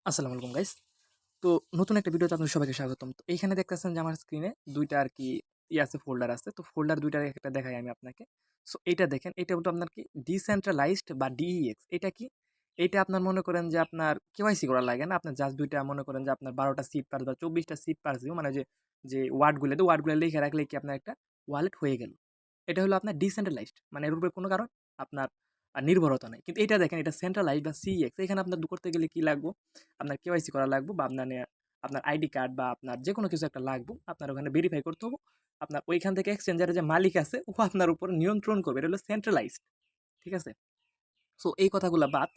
আসসালামু আলাইকুম গাইস। তো নতুন একটা ভিডিওতে আপনাদের সবাইকে স্বাগতম। তো এইখানে দেখতেছেন যে আমার স্ক্রিনে ২ টা আরকি আছে ফোল্ডার আছে। তো ফোল্ডার ২ টার একটা দেখাই আমি আপনাকে। সো এইটা দেখেন, এটা হলো আপনার কি ডিসেন্ট্রালাইজড বা DEX। এটা কি? এইটা আপনার মনে করেন যে আপনার কেওয়াইসি করা লাগে না। আপনার জাস্ট ২ টা মনে করেন যে আপনার ১২ টা সিট পাস বা ২৪ টা সিট পাস দিও মানে যে ওয়ার্ডগুলো লিখে রাখলেই কি আপনার একটা ওয়ালেট হয়ে গেল। এটা হলো আপনার ডিসেন্ট্রালাইজড। মানে এর উপরে কোনো কারণ আপনার নির্ভরতা নাই। কিন্তু এটা দেখেন, এটা সেন্ট্রালাইজড বা CX। এখানে আপনার করতে গেলে কি লাগবো? আপনার কেওয়াইসি করা লাগবো বা আপনার আইডি কার্ড বা আপনার যেকোনো কিছু একটা লাগবো। আপনার ওখানে ভেরিফাই করতে হবে। আপনার ওইখান থেকে এক্সচেঞ্জারের যে মালিক আছে ও আপনার উপর নিয়ন্ত্রণ করবে। এটা হলো সেন্ট্রালাইজড। ঠিক আছে? সো এই কথাগুলা বাদ।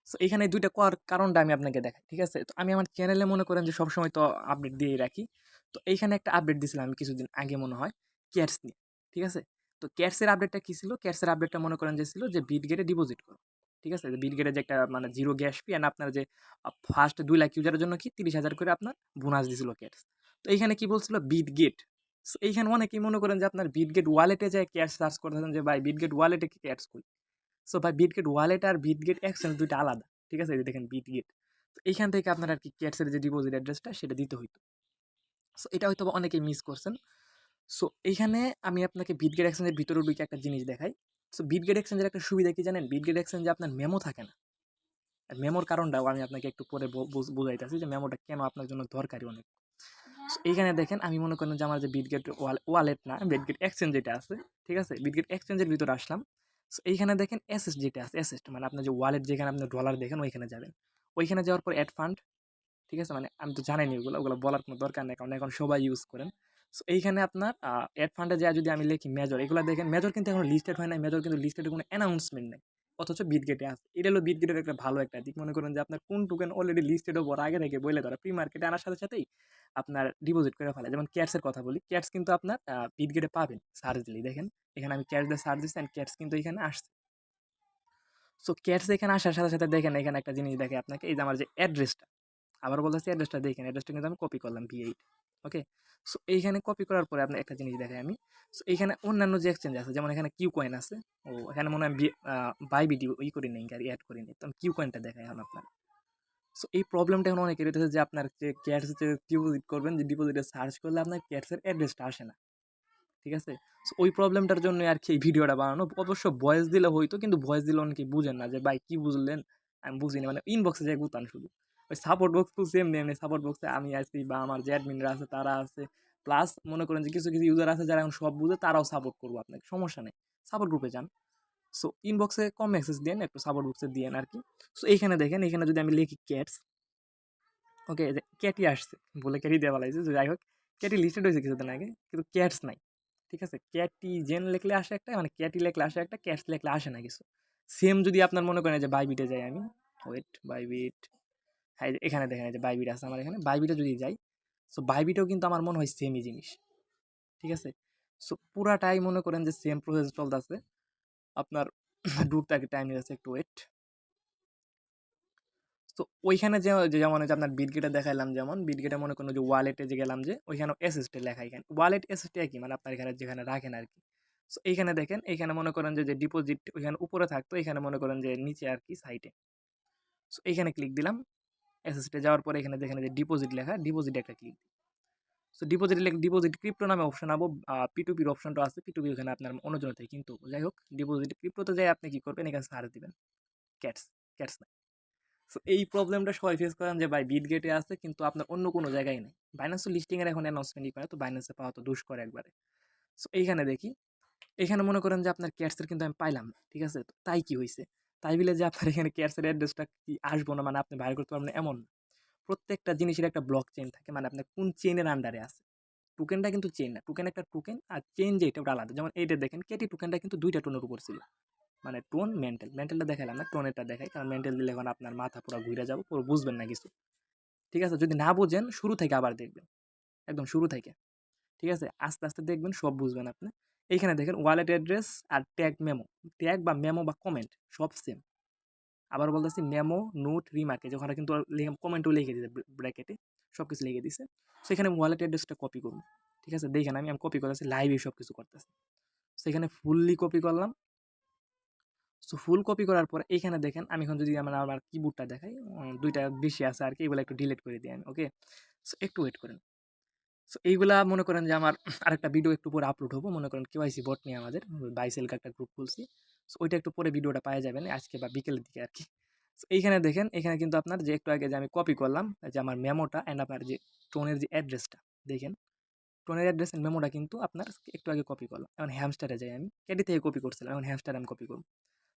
সো এখানে ২ টা কারণটা আমি আপনাকে দেখাই। ঠিক আছে? তো আমি আমার চ্যানেলে মনে করেন যে সবসময় তো আপডেট দিয়েই রাখি। তো এইখানে একটা আপডেট দিছিলাম আমি কিছুদিন আগে মনে হয় ক্যাটস নিয়ে। ঠিক আছে? তো ক্যাটস এর আপডেটটা কি ছিল? ক্যাটস এর আপডেটটা মনে করেন যে ছিল যে বিটগেটে ডিপোজিট করো। ঠিক আছে? যে বিটগেটে যে একটা মানে জিরো গ্যাস ফি এন্ড আপনার যে ফার্স্ট ২ লাখ ইউজারের জন্য কি ৩০,০০০ করে আপনার বোনাস দিছিল ক্যাটস। তো এইখানে কি বলছিল বিটগেট। সো এইখানে অনেকেই মনে করেন যে আপনার বিটগেট ওয়ালেটে যেয়ে ক্যাটস সার্চ করতেছেন যে ভাই বিটগেট ওয়ালেটে কি ক্যাটস কই? সো ভাই বিটগেট ওয়ালেট আর বিটগেট এক্সচেঞ্জ ২ টা আলাদা। ঠিক আছে? এই যে দেখেন বিটগেট। তো এইখান থেকে আপনার আরকি ক্যাটস এর যে ডিপোজিট অ্যাড্রেসটা সেটা দিতে হইতো। সো এটা হয়তোবা অনেকেই মিস করছেন। সো এইখানে আমি আপনাকে বিটগেট এক্সচেঞ্জের ভিতরে ঢুকে একটা জিনিস দেখাই। সো বিটগেট এক্সচেঞ্জের একটা সুবিধা কি জানেন? বিটগেট এক্সচেঞ্জে আপনার মেমো থাকে না। আর মেমোর কারণটাও আমি আপনাকে একটু পরে বুঝাইতেছি যে মেমোটা কেন আপনার জন্য দরকারি অনেক। সো এইখানে দেখেন, আমি মনে করেন যে আমার যে বিটগেট ওয়ালেট না, বিটগেট এক্সচেঞ্জ যেটা আছে, ঠিক আছে? বিটগেট এক্সচেঞ্জের ভিতরে আসলাম। সো এইখানে দেখেন এসএস যেটা আছে, এসএস মানে আপনার যে ওয়ালেট যেখানে আপনি ডলার দেখেন ওইখানে যাবেন। ওইখানে যাওয়ার পর এড ফান্ড, ঠিক আছে? মানে আমি তো জানাইনি ওগুলো বলার কোনো দরকার নেই কারণ এখন সবাই ইউজ করেন। সো এইখানে আপনার এড ফান্ডে যাওয়া যদি আমি লিখি মেজর, এগুলো দেখেন মেজর কিন্তু এখন লিস্টেড হয় নাই, মেজর কিন্তু লিস্টেড কোনো অ্যানাউন্সমেন্ট নেই। অথচ বিটগেটে আছে। এটা হলো বিটগেটের একটা ভালো একটা দিক। মনে করেন যে আপনার কোন টোকেন অলরেডি লিস্টেড হবার আগে থেকে বলে দেওয়া প্রি মার্কেটে আনার সাথে সাথেই আপনার ডিপোজিট করে ফেলে। যেমন ক্যাটস এর কথা বলি, ক্যাটস কিন্তু আপনার বিটগেটে পাবেন সার্চ দিলেই দেখেন। এখানে আমি ক্যাটস দিয়ে সার্চ দিচ্ছি এন্ড ক্যাটস কিন্তু এখানে আসছে। সো ক্যাটস এখানে আসার সাথে সাথে দেখেন এখানে একটা জিনিস দেখে আপনাকে, এই যে আমার যে অ্যাড্রেসটা, আবার বলতেছি অ্যাড্রেসটা দেখেন, অ্যাড্রেসটা কিন্তু আমি কপি করলাম V8। ওকে? সো এইখানে কপি করার পরে আপনার একটা জিনিস দেখাই আমি। সো এইখানে অন্যান্য যে এক্সচেঞ্জ আছে যেমন এখানে কিউ কয়েন আছে। ও এখানে মনে হয় বাইবিটি করি নাই আর এড করি নাই। তো আমি কিউ কয়েনটা দেখাই এখন আপনার। সো এই প্রবলেমটা এখন অনেকের হইতেছে যে আপনার যে ক্যাটস যে ডিপোজিট করবেন, যে ডিপোজিটে সার্চ করলে আপনার ক্যাটস এর অ্যাড্রেসটা আসে না। ঠিক আছে? সো ওই প্রবলেমটার জন্য আরকি এই ভিডিওটা বানানো। অবশ্য ভয়েস দিলে হইতো, কিন্তু ভয়েস দিলে অনেকেই বুঝেন না যে ভাই কি বুঝলেন? আমি বুঝিনি। মানে ইনবক্সে যেয়ে গুতান শুধু। ওই সাপোর্ট বক্স তো সেম এমনি সাপোর্ট বক্সে আমি আছি বা আমার যে অ্যাডমিনরা আছে তারা আছে। প্লাস মনে করেন যে কিছু ইউজার আছে যারা এখন সব বুঝে, তারাও সাপোর্ট করবো আপনাকে। সমস্যা নেই। সাপোর্ট গ্রুপে যান। সো ইনবক্সে কম মেসেজ দিয়েন, একটু সাপোর্ট বক্সে দিয়েন আরকি। সো এইখানে দেখেন, এখানে যদি আমি লিখি ক্যাটস, ওকে? যে ক্যাটি আসছে। বলে ক্যাটি দিয়ে ফেলাইছে। যাই হোক, ক্যাটি লিস্টেড হইছে কিছুদিন আগে। কিন্তু ক্যাটস নাই। ঠিক আছে? ক্যাটি জেন লিখলে আসে একটা, মানে ক্যাটি লিখলে আসে একটা, ক্যাটস লিখলে আসে না কিছু। সেম যদি আপনার মনে করেন যে বাইবিটে যাই আমি। Wait, Bybit. হ্যাঁ, এই যে এখানে দেখেন, এই যে বাইবিট আছে আমার এখানে। বাইবিটে যদি যাই, সো বাইবিটেও কিন্তু আমার মনে হয় সেমই জিনিস। ঠিক আছে? সো পুরাটাই মনে করেন যে সেম প্রসেস চলতেছে। আপনার ঢুকতে আগে টাইম নিতেছে, একটু ওয়েট। তো ওইখানে যেমন ওই যে আপনার বিটগেটে দেখাইলাম, যেমন বিটগেটে মনে করেন যে ওয়ালেটে যে গেলাম, যে ওইখানে এসএসটি লেখা, এখানে ওয়ালেট এসএসটি কি মানে আপনার এখানে যেখানে রাখেন আর কি। সো এইখানে দেখেন, এইখানে মনে করেন যে ডিপোজিট ওইখানে উপরে থাকতো, এখানে মনে করেন যে নিচে আর কি সাইটে। সো এইখানে ক্লিক দিলাম। এসএসটি যাওয়ার পরে এখানে দেখেন যে ডিপোজিট লেখা, ডিপোজিট একটা ক্লিক। সো ডিপোজিট ক্রিপ্টো নামে অপশন আবো, P2P অপশনটা আছে। P2P ওখানে আপনার অন্যজনের থেকে, কিন্তু যাই হোক ডিপোজিট ক্রিপ্টোতে যাই আপনি কি করবেন, এখানে সার্চ দিবেন ক্যাটস, ক্যাটস। সো এই প্রবলেমটা সবাই ফেস করেন যে ভাই বিটগেটে আছে কিন্তু আপনার অন্য কোনো জায়গায় নেই। বাইন্যান্স তো লিস্টিং এর এখন অ্যানাউন্সমেন্টই করে, তো বাইন্যান্সে পাওয়া তো দুষ্কর একবারে। সো এইখানে দেখি, এখানে মনে করেন যে আপনার ক্যাটসের কিন্তু আমি পাইলাম না। ঠিক আছে? তো তাই কি হইছে? তাই বলে যে আপনার এখানে ক্যাটসের অ্যাড্রেসটা কি আসবো না, মানে আপনি বাইর করতে পারবেন না এমন না। প্রত্যেকটা জিনিসের একটা ব্লক চেইন থাকে, মানে আপনার কোন চেইনের আন্ডারে আছে। টোকেনটা কিন্তু চেইন না, টোকেন একটা টোকেন, আর চেইন যেটা ওটা আলাদা। যেমন এইটা দেখেন, কেটি টোকেনটা কিন্তু ২ টা টোনের উপর ছিল। মানে টোন, মেন্টালটা দেখাইলাম না, টোনেরটা দেখাই। কারণ মেন্টাল দিলে এখন আপনার মাথা পুরো ঘুরে যাবে, পুরো বুঝবেন না কিছু। ঠিক আছে? যদি না বুঝেন শুরু থেকে আবার দেখবেন। একদম শুরু থেকে। ঠিক আছে? আস্তে, আস্তে দেখবেন সব বুঝবেন আপনি। এইখানে দেখেন ওয়ালেট অ্যাড্রেস আর ট্যাগ মেমো। ট্যাগ বা মেমো বা কমেন্ট সব সেম। আবার বলতেছি মেমো, নোট, রিমার্ক, এই যে ওখানে কিন্তু কমেন্টও লিখে দিছে ব্র্যাকেটে। সবকিছু লিখে দিছে। সো এখানে ওয়ালেট অ্যাড্রেসটা কপি করব। ঠিক আছে? দেখেন আমি কপি করতেছি, লাইভে সবকিছু করতেছি। সো এখানে ফুললি কপি করলাম। সো ফুল কপি করার পর এইখানে দেখেন আমি এখন যদি আমার কিবোর্ডটা দেখাই, ২ টা বেশি আছে আরকি, এগুলা একটু ডিলিট করে দিই আমি। ওকে? সো একটু ওয়েট করেন। সো এইগুলা মনে করেন যে আমার আরেকটা ভিডিও একটু পরে আপলোড হবো। মনে করেন কেওয়াইসি বট নিয়ে আমাদের বাইসেলকে একটা গ্রুপ খুলছি। সো ওইটা একটু পরে ভিডিওটা পাওয়া যাবেন আজকে বা বিকেলের দিকে আরকি। সো এইখানে দেখেন, এখানে কিন্তু আপনার যে একটু আগে যে আমি কপি করলাম যে আমার মেমোটা অ্যান্ড আপনার যে টোনের যে অ্যাড্রেসটা দেখেন, টোনের অ্যাড্রেস এন্ড মেমোটা কিন্তু আপনার একটু আগে কপি করলাম। এখন হ্যামস্টারে যাই আমি। ক্যাডি থেকে কপি করছিলাম। এখন হ্যামস্টারে আমি কপি করব।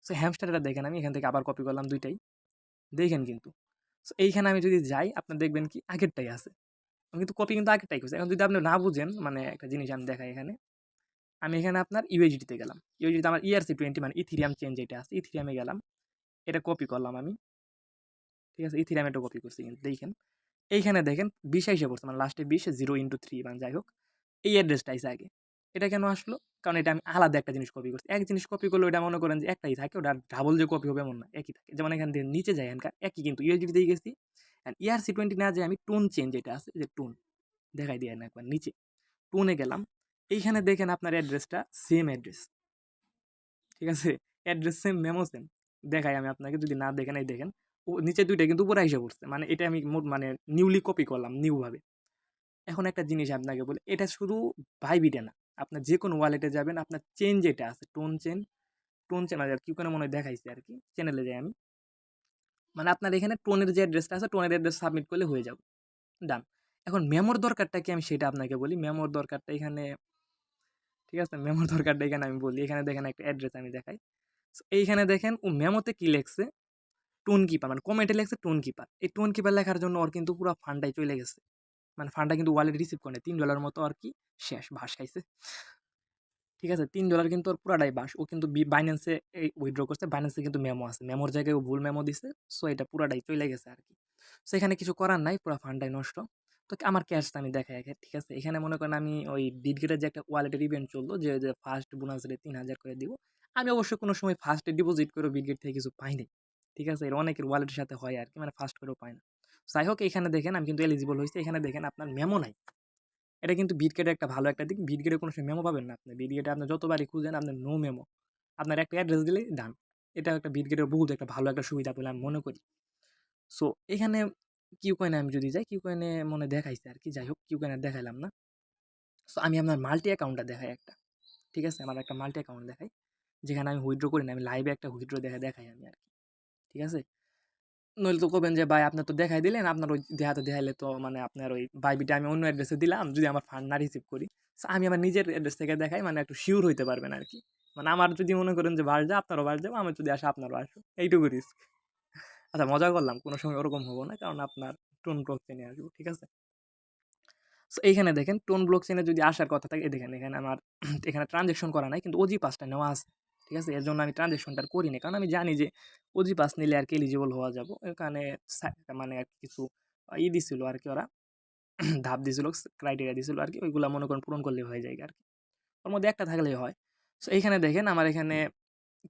সো হ্যামস্টারটা দেখেন আমি এখান থেকে আবার কপি করলাম ২ টাই। দেখেন কিন্তু। সো এইখানে আমি যদি যাই আপনার দেখবেন কি আগেরটাই আছে। আমি কিন্তু কপি কিন্তু আগেরটাই করছি। এখন যদি আপনি না বুঝেন মানে একটা জিনিস আমি দেখাই এখানে। আমি এখানে আপনার USDT তে গেলাম। USDT তে আমার ERC20 মানে ইথেরিয়াম চেইন যেটা আছে, ইথেরিয়ামে গেলাম। এটা কপি করলাম আমি। ঠিক আছে? ইথেরিয়াম এটা কপি করছি কিন্তু দেখেন। এইখানে দেখেন ২০ আইসা পড়ছে। মানে লাস্টে ২০ 0 into 3 মানে যাই হোক। এই অ্যাড্রেসটা আইছে আগে। এটা কেন আসলো? কারণ এটা আমি আলাদা একটা জিনিস কপি করছি। এক জিনিস কপি করলে ওটা মনে করেন যে একটাই থাকে। ওটা ডাবল যে কপি হবে এমন না। একই থাকে। যেমন এখান থেকে নিচে যাই এখানকার একই কিন্তু USDT তেই গেছি। অ্যান্ড ERC20 না যেয়ে আমি টোন চেইন যেটা আছে, যে টোন দেখাই দিয়েন একবার নিচে। টোনে গেলাম। এইখানে দেখেন আপনার অ্যাড্রেসটা সেম অ্যাড্রেস। ঠিক আছে? Address same, memo same. দেখাই আমি আপনাকে, যদি না দেখেন এই দেখেন। নিচে ২ টা কিন্তু উপরে আইসা পড়ছে। মানে এটা আমি মানে নিউলি কপি করলাম নিউ ভাবে। এখন একটা জিনিস আপনাকে বলি, এটা শুধু বাইবিটে না। আপনার যেকোনো ওয়ালেটে যাবেন, আপনার চেইন যেটা আছে, টোন চেন আর কি করে মনে হয় দেখাইছে আরকি। চ্যানেলে যাই আমি। মানে আপনার এখানে টোনের যে অ্যাড্রেসটা আছে, টোনের অ্যাড্রেস সাবমিট করলে হয়ে যাবে। ডান। এখন মেমোর দরকারটা কি আমি সেটা আপনাকে বলি। মেমোর দরকারটা এখানে, ঠিক আছে? মেমোর দরকারটা এখানে আমি বলি। এখানে দেখেন একটা অ্যাড্রেস আমি দেখাই। সো এইখানে দেখেন ও মেমোতে কি লেখছে? টোন কিপার মানে কমেন্টে লেখছে টোন কিপার। এই টোন কিপার লেখার জন্য ওর কিন্তু পুরা ফান্ডটাই চইলে গেছে। মানে ফান্ডটা কিন্তু ওয়ালেটে রিসিভ করে নাই। $৩ মতো আরকি শেষ, বাঁশ খাইছে। ঠিক আছে? $৩ কিন্তু ওর পুরাটাই বাঁশ। ও কিন্তু Binance এ উইথড্র করছে। Binance এ কিন্তু মেমো আছে। মেমোর জায়গায় ও ভুল মেমো দিছে। সো এটা পুরাটাই চইলা গেছে আরকি। সো এখানে কিছু করার নাই। পুরা ফান্ডটাই নষ্ট। তো আমার ক্যাশটা আমি দেখাই আগে। ঠিক আছে? এখানে মনে করেন আমি ওই বিটগেটের যে একটা ওয়ালেটের ইভেন্ট চললো, যে ফার্স্ট বোনাস রে ৩,০০০ করে দিব। আমি অবশ্য কোনো সময় ফার্স্টে ডিপোজিট করেও বিটগেট থেকে কিছু পাই নাই। ঠিক আছে? এর অনেকের ওয়ালেটের সাথে হয় আরকি। মানে ফার্স্ট করেও পায় না। যাই হোক, এখানে দেখেন আমি কিন্তু এলিজিবল হইছি। এখানে দেখেন আপনার মেমো নাই। এটা কিন্তু বিটগেটের একটা ভালো একটা দিক। বিটগেটে কোনো সময় মেমো পাবেন না আপনি। বিটগেটে আপনি যতবারই খুঁজেন আপনার নো মেমো। আপনার একটা অ্যাড্রেস দিলেই ডান। এটা একটা বিটগেটের বহুত একটা ভালো একটা সুবিধা বলে আমি মনে করি। সো এখানে কিউকয়েনে আমি যদি যাই, কিউকয়েনে মনে দেখাইছে আরকি। যাই হোক, কিউকয়েনে আর দেখাইলাম না। সো আমি আপনার মাল্টি অ্যাকাউন্টটা দেখাই একটা। ঠিক আছে? আমার একটা মাল্টি অ্যাকাউন্ট দেখাই। যেখানে আমি উইথড্র করি না। আমি লাইভে একটা উইথড্র দেখাই আমি আরকি। ঠিক আছে? নইলে তো কবেন যে ভাই আপনি তো দেখাই দিলেন, আপনার ওই দেহাতে দেখাইলে তো মানে আপনার ওই বাইবিটা আমি অন্য অ্যাড্রেসে দিলাম, যদি আমার ফান্ড না রিসিভ করি। সো আমি আমার নিজের অ্যাড্রেস থেকে দেখাই, মানে একটু সিউর হইতে পারবেন আরকি। মানে আমার যদি মনে করেন যে বাস যায়, আপনারও বাস যাবে, আমার যদি আসে আপনারও আসবে। এইটুকু রিস্ক। আচ্ছা, মজা করলাম। কোনো সময় ওরকম হবো না। কারণ আপনার টোন ব্লক চেনে আসবো। ঠিক আছে? সো এইখানে দেখেন টোন ব্লক চেনে যদি আসার কথা থাকে, এই দেখেন এখানে আমার এখানে ট্রানজ্যাকশন করা নাই, কিন্তু ওজি পাসটা নেওয়া আছে। ঠিক আছে? এর জন্য আমি ট্রানজ্যাকশনটা আর করিনি। কারণ আমি জানি যে ওজি পাস নিলে আরকি এলিজিবল হওয়া যাবো। এখানে মানে আর কিছু দিছিল আরকি ওরা। ধাপ দিছিল, ক্রাইটেরিয়া দিছিল আরকি। ওইগুলা মনে করেন পূরণ করলেই হয়ে যায় আরকি। ওর মধ্যে একটা থাকলেই হয়। সো এইখানে দেখেন আমার এখানে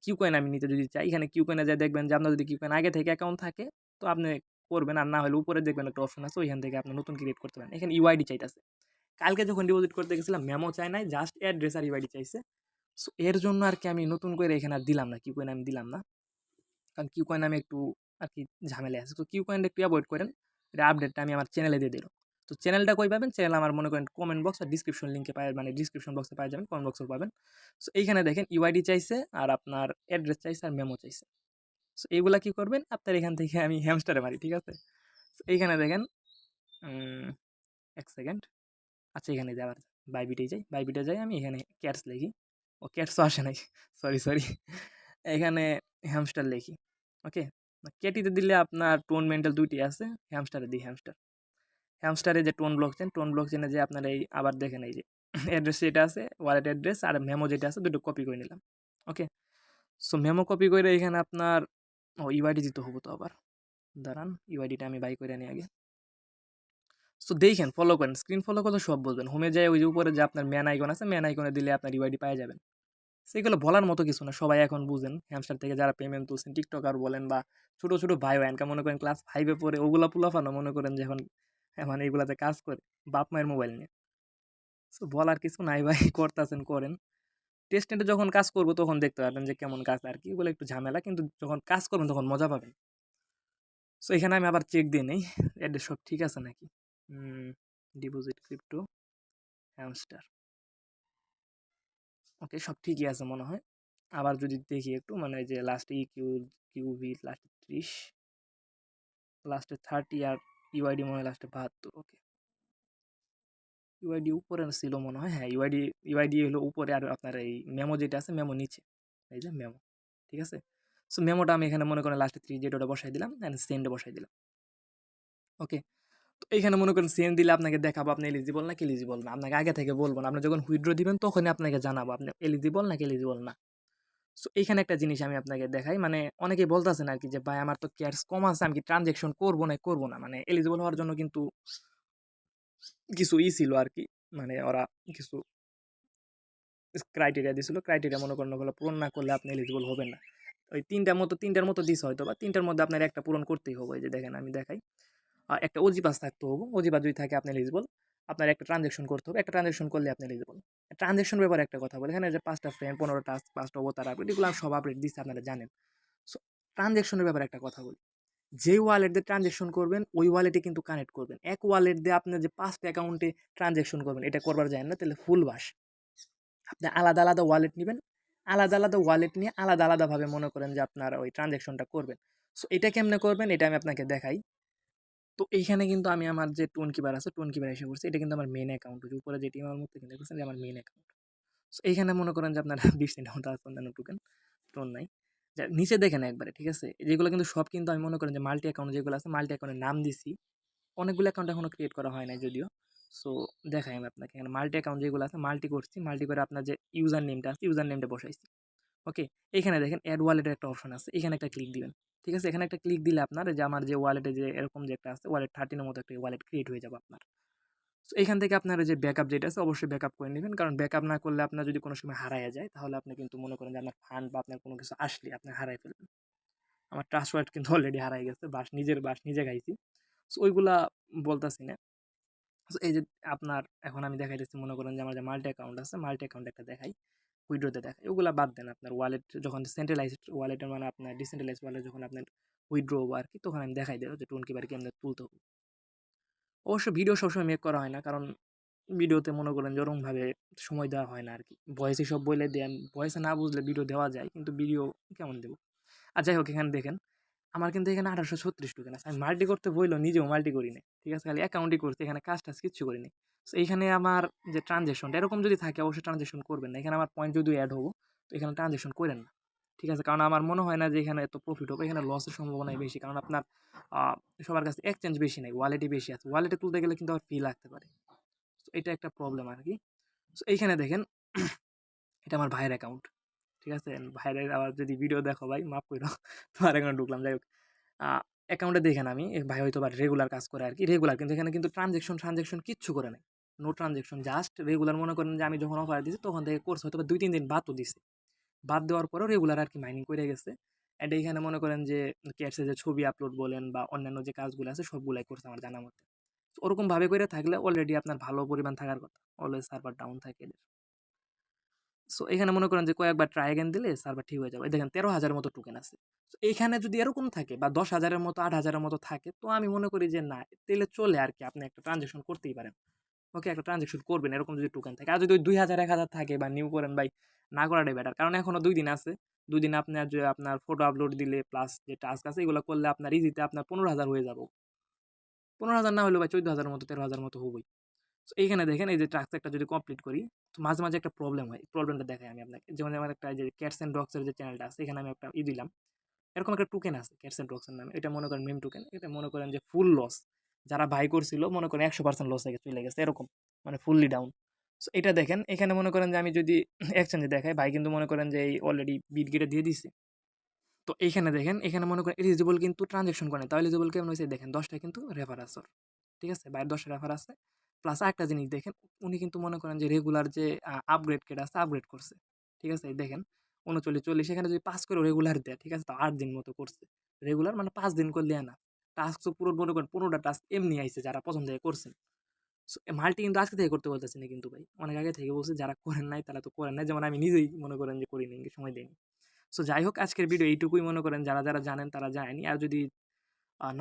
কিউকয়েন আমি নিতে যদি চাই, এখানে কিউকয়েনে যেয়ে দেখবেন যে আপনার যদি কিউকয়েন আগে থেকে অ্যাকাউন্ট থাকে তো আপনি করবেন। আর না হলে উপরে দেখবেন একটা অপশন আছে, ওইখান থেকে আপনি নতুন ক্রিয়েট করতে পারেন। এখানে ইউআইডি চাইতেছে। কালকে যখন ডিপোজিট করতে গেছিলাম মেমো চায় নাই, জাস্ট অ্যাড্রেস আর ইউআইডি চাইছে। সো এর জন্য আরকি আমি নতুন করে এখানে আর দিলাম না, কিউকয়েন আমি দিলাম না। কারণ কিউকয়েন আমি একটু আরকি ঝামেলায় আছি। তো কিউকয়েনটা একটু এভয়েড করেন। এটা আপডেটটা আমি আমার চ্যানেলে দিয়ে দিলাম। তো চ্যানেলটা কই পাবেন? চ্যানেল আমার মনে করেন কমেন্ট বক্স আর ডিসক্রিপশন লিঙ্কে মানে ডিসক্রিপশন বক্সে পাওয়া যাবেন, কমেন্ট বক্সেও পাবেন। সো এইখানে দেখেন ইউআইডি চাইছে আর আপনার অ্যাড্রেস চাইছে আর মেমো চাইছে। সো এইগুলা কি করবেন? আপনার এখান থেকে আমি হ্যামস্টারে মারি। ঠিক আছে? সো এইখানে দেখেন, উম ১ সেকেন্ড। আচ্ছা, এখানে যাই, আবার বাইবিটে যাই। বাইবিটে যাই আমি, এখানে ক্যাটস লিখি। ও ক্যাটসও আসে নাই। সরি। এখানে হ্যামস্টার লিখি। ওকে? কেটিতে দিলে আপনার টোন মেন্টাল ২ টি আছে। হ্যামস্টারে দিই হ্যামস্টার। হ্যামস্টারে যে টোন ব্লক চেনে যে আপনার এই আবার দেখেন এই যে অ্যাড্রেস যেটা আছে, ওয়ালেট অ্যাড্রেস আর মেমো যেটা আছে, দুটো কপি করে নিলাম। ওকে? সো মেমো কপি করে এখানে আপনার ইউআইডি দিতে হবে তো আবার। দাঁড়ান, ইউআইডিটা আমি বাই করে আনি আগে। সো দেখেন, ফলো করেন। স্ক্রিন ফলো করলে সব বুঝবেন। হোমে যায় ওই যে উপরে যে আপনার ম্যান আইকন আছে, ম্যান আইকনে দিলে আপনার ইউআইডি পেয়ে যাবেন। সেগুলো বলার মতো কিছু না। সবাই এখন বুঝেন। হ্যামস্টার থেকে যারা পেমেন্ট তুলছেন, টিকটকার বলেন বা ছোট, ছোট ভাই ব্যানকা মনে করেন ক্লাস 5 এ পড়ে, ওগুলা পোলাপানও মনে করেন যে এখন মানে এগুলাতে কাজ করে বাপ মায়ের মোবাইল নিয়ে। সো বলার কিছু নাই ভাই, করতাছেন করেন। টেস্ট নেটে যখন কাজ করব তখন দেখতে পারবেন যে কেমন কাজ আর কি, ওগুলো একটু ঝামেলা, কিন্তু যখন কাজ করবেন তখন মজা পাবেন। সো এখানে আমি আবার চেক দিয়ে নেই অ্যাড্রেস সব ঠিক আছে নাকি। ডিপোজিট ক্রিপ্টো হ্যামস্টার, ওকে সব ঠিকই আছে মনে হয়। আবার যদি দেখি একটু মানে যে লাস্টে কিউভি লাস্টে 30, লাস্টে 30, আর ইউআইডি মনে হয় লাস্টে 72। ওকে, ইউআইডি উপরে ছিল মনে হয়, হ্যাঁ ইউআইডি হলো উপরে, আর আপনার এই মেমো যেটা আছে মেমো নিচে, এই যে মেমো, ঠিক আছে। সো মেমোটা আমি এখানে মনে করেন লাস্টে 3 যেটা বসাই দিলাম অ্যান্ড সেন্ডে বসাই দিলাম। ওকে, তো এইখানে মনে করেন সেন্ড দিলে আপনাকে দেখাবো আপনি এলিজিবল না কি এলিজিবল না, আপনাকে আগে থেকে বলবো না, আপনি যখন উইথড্র দিবেন তখনই আপনাকে জানাবো আপনি এলিজিবল নাকি এলিজিবল না। সো এইখানে একটা জিনিস আমি আপনাকে দেখাই, মানে অনেকেই বলতেছেন আর কি যে ভাই আমার তো ক্যাশ কম আছে, আমি কি ট্রানজ্যাকশন করবো না, মানে এলিজিবল হওয়ার জন্য কিন্তু কিছু ছিল আর কি, মানে ওরা কিছু ক্রাইটেরিয়া দিছিল, ক্রাইটেরিয়া মনে করেন ওগুলো পূরণ না করলে আপনি এলিজিবল হবেন না। ওই তিনটার মতো দিস হয়তো, বা তিনটার মধ্যে আপনার একটা পূরণ করতেই হবে। এই যে দেখেন আমি দেখাই, একটা ওজি পাস থাকতে হবে, ওজি পাস যদি থাকে আপনি এলিজিবল। আপনার একটা ট্রানজ্যাকশন করতে হবে, একটা ট্রানজ্যাকশন করলে আপনি এলিজিবল। ট্রানজ্যাকশন ব্যাপারে একটা কথা বলি, এখানে যে 5টা ফ্রেন্ড 15 টাস্ক 5টা অবতার আপডেট এগুলো সব আপডেট দিচ্ছে আপনারা জানেন। সো ট্রানজ্যাকশনের ব্যাপারে একটা কথা বলি, যে ওয়ালেট দিয়ে ট্রানজ্যাকশন করবেন ওই ওয়ালেটে কিন্তু কানেক্ট করবেন। এক ওয়ালেট দিয়ে আপনি যে 5টা অ্যাকাউন্টে ট্রানজ্যাকশন করবেন এটা করবার যায় না, তাহলে ফুল বাস। আপনি আলাদা আলাদা ওয়ালেট নেবেন, আলাদা আলাদা ওয়ালেট নিয়ে আলাদা আলাদাভাবে মনে করেন যে আপনার ওই ট্রানজ্যাকশনটা করবেন। সো এটা কেমনে করবেন এটা আমি আপনাকে দেখাই। তো এইখানে কিন্তু আমি আমার যে টোন কিপার আছে টোন কিপার এসে করছি, এটা কিন্তু আমার মেন অ্যাকাউন্ট, উপরে যেটি আমার মধ্যে কিন্তু দেখছেন যে আমার মেন অ্যাকাউন্ট। সো এইখানে মনে করেন যে আপনার 20 মতো আছে, অন্যান্য টোন নাই। নিচে দেখেন একবারে, ঠিক আছে, যেগুলো কিন্তু সব কিন্তু আমি মনে করেন যে মাল্টি অ্যাকাউন্ট যেগুলো আছে মাল্টি অ্যাকাউন্টের নাম দিছি, অনেকগুলো অ্যাকাউন্ট এখনো ক্রিয়েট করা হয় নাই যদিও। সো দেখাই আমি আপনাকে, এখানে মাল্টি অ্যাকাউন্ট যেগুলো আছে মাল্টি করছি, মাল্টি করে আপনার যে ইউজার নেমটা আছে ইউজার নেমটা বসাইছি। ওকে, এখানে দেখেন অ্যাড ওয়ালেটের একটা অপশন আছে, এখানে একটা ক্লিক দিবেন। ঠিক আছে, এখানে একটা ক্লিক দিলে আপনার যে আমার যে ওয়ালেটে যে এরকম যে একটা আছে ওয়ালেট 13 মতো একটা ওয়ালেট ক্রিয়েট হয়ে যাবে আপনার। সো এখান থেকে আপনার যে ব্যাকআপ যেটা আছে অবশ্যই ব্যাকআপ করে নেবেন, কারণ ব্যাকআপ না করলে আপনার যদি কোনো সময় হারায় যায় তাহলে আপনি কিন্তু মনে করেন যে আপনার ফান্ড বা আপনার কোনো কিছু আসলে আপনি হারাই ফেলবেন। আমার ট্রাস্ট ওয়ালেট কিন্তু অলরেডি হারাই গেছে, বাস নিজে খাইছি। সো ওইগুলা বলতাছি না। সো এই যে আপনার এখন আমি দেখাই দিচ্ছি, মনে করেন যে আমার যে মাল্টি অ্যাকাউন্ট আছে মাল্টি অ্যাকাউন্ট একটা দেখাই, উইড্রোতে দেখাই, ওগুলা বাদ দেন। আপনার ওয়ালেট যখন সেন্ট্রালাইজড ওয়ালেটের মানে আপনার ডিসেন্ট্রালাইজ ওয়ালেট যখন আপনার উইড্রো হবো আর কি, তখন আমি দেখাই দেবো যে টোন কিপার কি আমাদের তুলতে হবে। অবশ্য ভিডিও সবসময় মেক করা হয় না, কারণ ভিডিওতে মনে করেন যে ওরকমভাবে সময় দেওয়া হয় না আর কি, ভয়েসে সব বলে দেন, ভয়েসে না বুঝলে ভিডিও দেওয়া যায় কিন্তু ভিডিও কেমন দেবো। আর যাই হোক, এখানে দেখেন আমার কিন্তু এখানে 1836 টোকেন আছে, আমি মাল্টি করতে বললো নিজেও মাল্টি করি না, ঠিক আছে, খালি অ্যাকাউন্টই করছি, এখানে কাজ টাজ কিচ্ছু করিনি। সো এইখানে আমার যে ট্রানজ্যাকশনটা এরকম যদি থাকে অবশ্যই ট্রানজ্যাকশন করবেন না, এখানে আমার পয়েন্ট যদি অ্যাড হবো তো এখানে ট্রানজ্যাকশন করেন না, ঠিক আছে, কারণ আমার মনে হয় না যে এখানে এত প্রফিট হবে, এখানে লসের সম্ভাবনাই বেশি, কারণ আপনার সবার কাছে এক্সচেঞ্জ বেশি নাই, ওয়ালেটই বেশি আছে, ওয়ালেটে তুলতে গেলে কিন্তু আবার ফি লাগতে পারে। তো এটা একটা প্রবলেম আর কি। সো এইখানে দেখেন এটা আমার ভাইয়ের অ্যাকাউন্ট, ঠিক আছে, ভাইয়ের আবার যদি ভিডিও দেখো ভাই মাফ করো তোমার অ্যাকাউন্টে ঢুকলাম, যাই হোক অ্যাকাউন্টে দেখেন আমি ভাই হয়তো বা রেগুলার কাজ করে আর কি, রেগুলার, কিন্তু এখানে কিন্তু ট্রানজ্যাকশন কিচ্ছু করে নাই, নো ট্রানজ্যাকশন, জাস্ট রেগুলার। মনে করেন যে আমি যখন অফার দিয়েছি তখন থেকে কোর্স হয়তো বা 2-3 দিন বাদও দিছে, বাদ দেওয়ার পরেও রেগুলার আর কি মাইনিং করে গেছে। অ্যান্ড এইখানে মনে করেন যে ক্যাটসে যে ছবি আপলোড বলেন বা অন্যান্য যে কাজগুলো আছে সবগুলাই করছে আমার জানা মতে। ওরকমভাবে করে থাকলে অলরেডি আপনার ভালো পরিমাণ থাকার কথা, অলওয়েজ সার্ভার ডাউন থাকে এদের। সো এখানে মনে করেন যে কয়েকবার ট্রাই অ্যাগেন দিলে সার্ভার ঠিক হয়ে যাবে। এই দেখেন 13,000 মতো টোকেন আছে। সো এইখানে যদি এরকম থাকে বা 10,000 মতো 8,000 মতো থাকে তো আমি মনে করি যে না, তাইলে চলে আর কি, আপনি একটা ট্রানজ্যাকশন করতেই পারেন। ওকে, একটা ট্রানজ্যাকশন করবেন এরকম যদি টোকেন থাকে। আর যদি ওই 2,000 1,000 থাকে বা নিউ করেন ভাই, না করাটাই বেটার। কারণ এখনো 2 দিন আছে। 2 দিনে আপনার যে আপনার ফটো আপলোড দিলে প্লাস যে টাস্ক আছে এগুলো করলে আপনার ইজিতে আপনার 15,000 হয়ে যাবে। 15,000 না হলেও ভাই 14,000 মতো 13,000 মতো হবেই। সো এইখানে দেখেন এই যে টাস্ক একটা যদি কমপ্লিট করি তো মাঝে মাঝে একটা প্রবলেম হয়, প্রবলেমটা দেখাই আমি আপনাকে। যেমন আমার একটা যে ক্যাটস অ্যান্ড ডগসের যে চ্যানেলটা আছে এখানে আমি একটা দিলাম, এরকম একটা টোকেন আছে ক্যাটস অ্যান্ড ডগসের নামে, এটা মনে করেন মেম টোকেন, এটা মনে করেন যে ফুল লস, যারা বাই করছিল মনে করেন 100% লস হয়ে চলে গেছে এরকম, মানে ফুললি ডাউন। সো এটা দেখেন এখানে মনে করেন যে আমি যদি এক্সচেঞ্জে দেখাই ভাই কিন্তু মনে করেন যে এই অলরেডি বিট গেটে দিয়ে দিছে। তো এইখানে দেখেন এখানে মনে করেন এলিজিবল কিন্তু ট্রানজ্যাকশন করে, তাও এলিজিবল কেমন হয়েছে দেখেন 10টা কিন্তু রেফার আছে ওর, ঠিক আছে, বাইরের 10টা রেফার আছে। প্লাস আরেকটা জিনিস দেখেন, উনি কিন্তু মনে করেন যে রেগুলার যে আপগ্রেড কেট আছে আপগ্রেড করছে, ঠিক আছে, এই দেখেন 39 40 সেখানে যদি 5 করে রেগুলার দেয়, ঠিক আছে, তো 8 দিন মতো করছে রেগুলার, মানে 5 দিন করলে না টাস্ক তো পুরো মনে করেন 15টা টাস্ক এমনি আইছে যারা প্রথম থেকে করছেন। সো মাল্টি কিন্তু আজকে থেকে করতে বলতেছি না কিন্তু ভাই, অনেক আগে থেকে বলছি, যারা করেন নাই তারা তো করেন নাই, যেমন আমি নিজেই মনে করেন যে করিনি, সময় দিইনি। সো যাই হোক, আজকের ভিডিও এইটুকুই, মনে করেন যারা যারা জানেন তারা জানেনি, আর যদি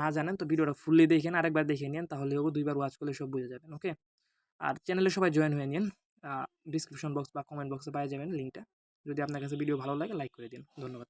না জানেন তো ভিডিওটা ফুললি দেখেন, আরেকবার দেখে নিন, তাহলে হোক 2বার ওয়াচ করলে সব বুঝে যাবেন। ওকে, আর চ্যানেলে সবাই জয়েন হয়ে নিন, ডিসক্রিপশন বক্স বা কমেন্ট বক্সে পাওয়া যাবেন লিঙ্কটা। যদি আপনার কাছে ভিডিও ভালো লাগে লাইক করে দিন। ধন্যবাদ।